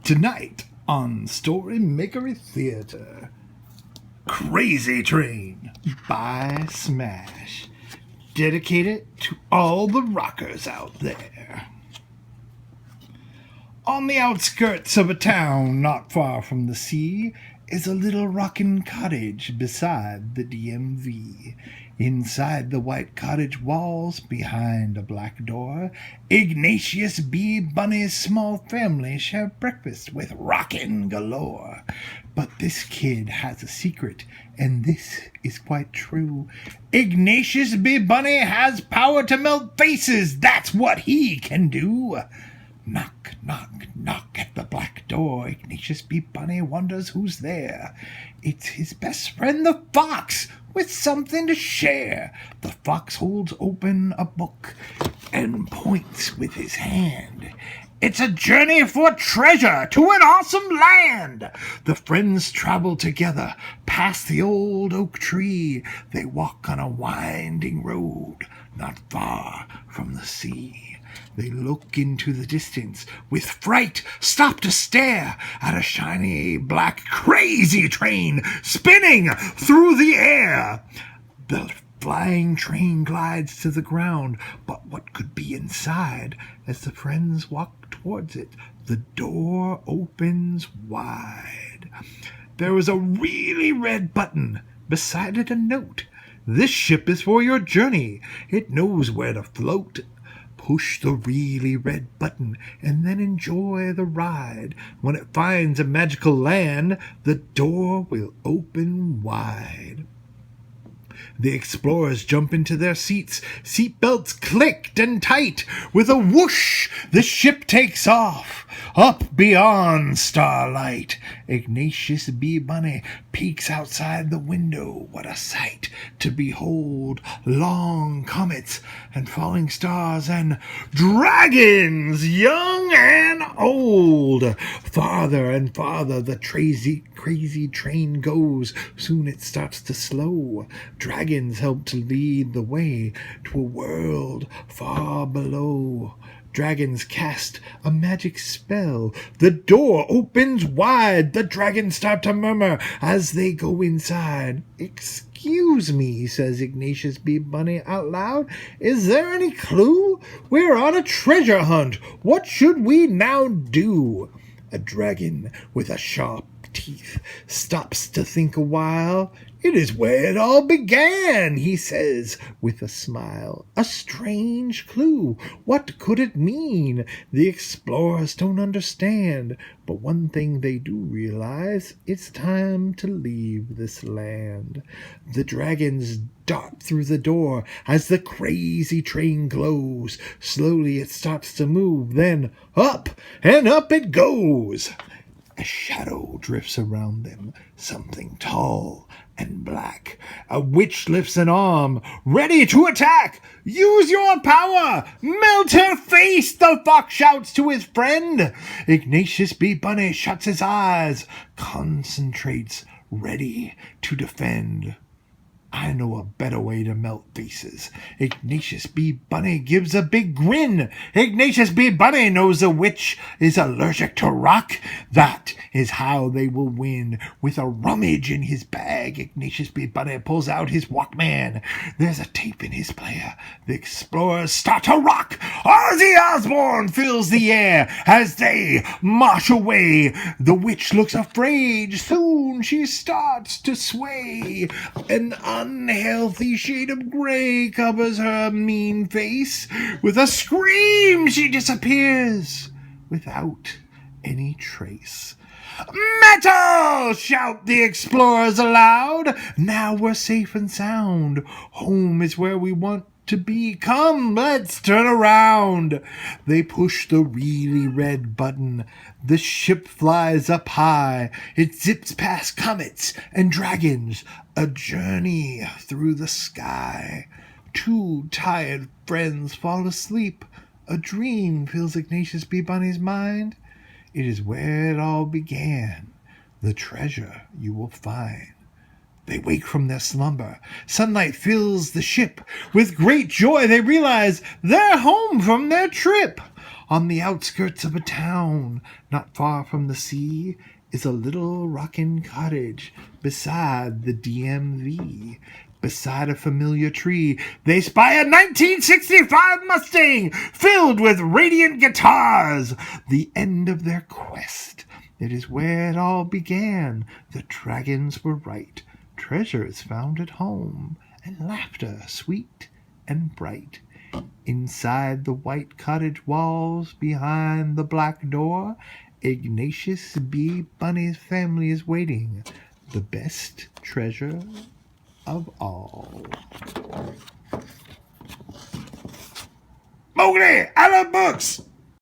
Tonight on Story Makery Theater, Crazy Train by Smash, dedicated to all the rockers out there. On the outskirts of a town not far from the sea is a little rockin' cottage beside the DMV. Inside the white cottage walls, behind a black door, Ignatius B. Bunny's small family share breakfast with rockin' galore. But this kid has a secret, and this is quite true. Ignatius B. Bunny has power to melt faces. That's what he can do. Knock, knock, knock at the black door. Ignatius B. Bunny wonders who's there. It's his best friend, the fox, with something to share. The fox holds open a book and points with his hand. It's a journey for treasure to an awesome land. The friends travel together past the old oak tree. They walk on a winding road not far from the sea. They look into the distance with fright, stop to stare at a shiny black crazy train spinning through the air. The flying train glides to the ground, but what could be inside? As the friends walk towards it, the door opens wide. There is a really red button. Beside it a note. This ship is for your journey. It knows where to float. Push the really red button and then enjoy the ride. When it finds a magical land, the door will open wide. The explorers jump into their seats, seatbelts clicked and tight. With a whoosh, the ship takes off, up beyond starlight. Ignatius B. Bunny peeks outside the window. What a sight to behold! Long comets and falling stars and dragons, young and old. Farther and farther the crazy train goes. Soon it starts to slow. Dragons help to lead the way to a world far below. Dragons cast a magic spell. The door opens wide. The dragons start to murmur as they go inside. "Excuse me," says Ignatius B. Bunny out loud. "Is there any clue? We're on a treasure hunt. What should we now do?" A dragon with a sharp teeth stops to think a while. "It is where it all began," he says with a smile. "A strange clue. What could it mean?" The explorers don't understand, but one thing they do realize: it's time to leave this land. The dragons dart through the door as the crazy train glows. Slowly it starts to move, then up and up it goes. A shadow drifts around them, something tall and black. A witch lifts an arm, ready to attack. "Use your power! Melt her face!" the fox shouts to his friend. Ignatius B. Bunny shuts his eyes, concentrates, ready to defend. "I know a better way to melt faces." Ignatius B. Bunny gives a big grin. Ignatius B. Bunny knows a witch is allergic to rock. That is how they will win. With a rummage in his bag, Ignatius B. Bunny pulls out his Walkman. There's a tape in his player. The explorers start to rock. Ozzy Osbourne fills the air as they march away. The witch looks afraid. Soon she starts to sway. An unhealthy shade of gray covers her mean face. With a scream, she disappears without any trace. "Metal!" shout the explorers aloud. "Now we're safe and sound. Home is where we want to be. Come, let's turn around." They push the really red button. The ship flies up high. It zips past comets and dragons. A journey through the sky. Two tired friends fall asleep. A dream fills Ignatius B. Bunny's mind. It is where it all began. The treasure you will find. They wake from their slumber. Sunlight fills the ship. With great joy they realize they're home from their trip. On the outskirts of a town, not far from the sea, is a little rockin' cottage beside the DMV. Beside a familiar tree, they spy a 1965 Mustang filled with radiant guitars. The end of their quest. It is where it all began. The dragons were right. Treasure is found at home, and laughter sweet and bright. Inside the white cottage walls, behind the black door, Ignatius B. Bunny's family is waiting. The best treasure of all. Mowgli, I love books!